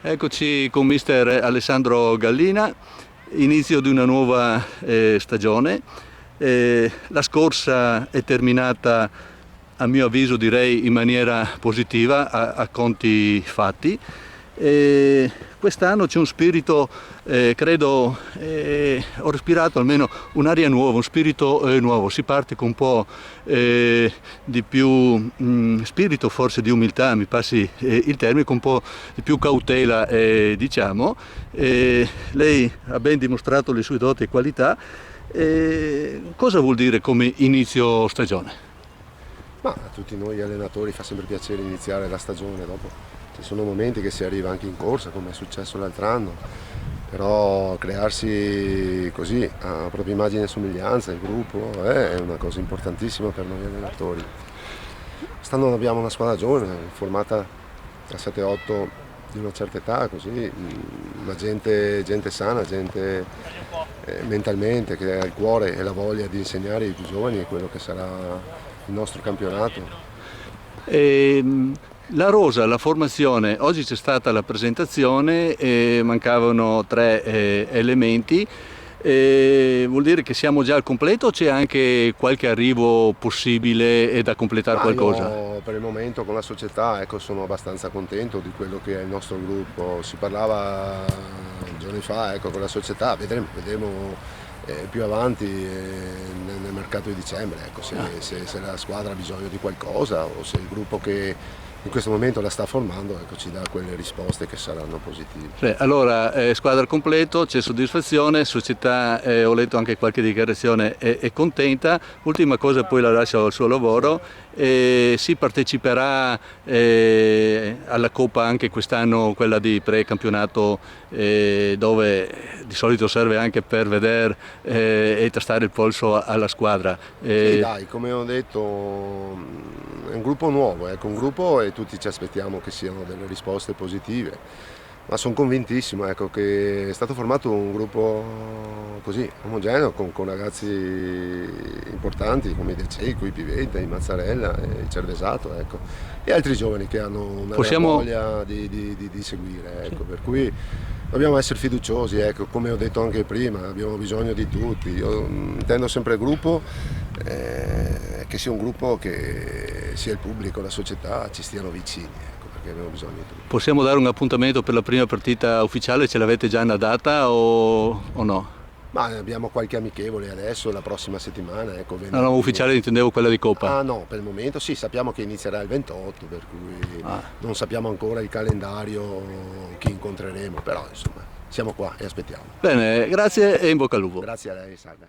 Eccoci con mister Alessandro Gallina, inizio di una nuova stagione. La scorsa è terminata, a mio avviso direi, in maniera positiva, a conti fatti. Quest'anno c'è un spirito, credo, ho respirato almeno un'aria nuova, un spirito nuovo. Si parte con un po' di più spirito, forse di umiltà, mi passi il termine, con un po' di più cautela, diciamo. Lei ha ben dimostrato le sue doti e qualità. Cosa vuol dire come inizio stagione? Ma a tutti noi allenatori fa sempre piacere iniziare la stagione, dopo ci sono momenti che si arriva anche in corsa, come è successo l'altro anno, però crearsi così a propria immagine e somiglianza, il gruppo, è una cosa importantissima per noi allenatori. Quest'anno abbiamo una squadra giovane, formata da 7-8 di una certa età, così, una gente sana, gente mentalmente che ha il cuore e la voglia di insegnare ai più giovani quello che sarà il nostro campionato. La rosa, la formazione, oggi c'è stata la presentazione e mancavano 3 elementi. Vuol dire che siamo già al completo o c'è anche qualche arrivo possibile e da completare qualcosa? Io per il momento con la società sono abbastanza contento di quello che è il nostro gruppo. Si parlava giorni fa con la società, vedremo più avanti nel mercato di dicembre, se la squadra ha bisogno di qualcosa o se il gruppo che in questo momento la sta formando ci dà quelle risposte che saranno positive. Allora, squadra al completo, c'è soddisfazione, società, ho letto anche qualche dichiarazione, è contenta. Ultima cosa, poi la lascio al suo lavoro, si parteciperà alla Coppa anche quest'anno, quella di precampionato, dove di solito serve anche per vedere e tastare il polso alla squadra. Sì, dai, come ho detto, è un gruppo nuovo, un gruppo e tutti ci aspettiamo che siano delle risposte positive, ma sono convintissimo che è stato formato un gruppo così omogeneo con ragazzi importanti come i De Cecco, i Pivetta, i Mazzarella, il Cervesato, e altri giovani che hanno una voglia di seguire, per cui dobbiamo essere fiduciosi, come ho detto anche prima, abbiamo bisogno di tutti. Io intendo sempre il gruppo, che sia un gruppo che sia il pubblico, la società ci stiano vicini, perché abbiamo bisogno di tutti. Possiamo dare un appuntamento per la prima partita ufficiale? Ce l'avete già una data o no? Ma abbiamo qualche amichevole adesso, la prossima settimana. No, ufficiale intendevo quella di Coppa. Ah no, per il momento sì, sappiamo che inizierà il 28, per cui non sappiamo ancora il calendario, chi incontreremo, però insomma siamo qua e aspettiamo. Bene, grazie e in bocca al lupo. Grazie a lei, salve.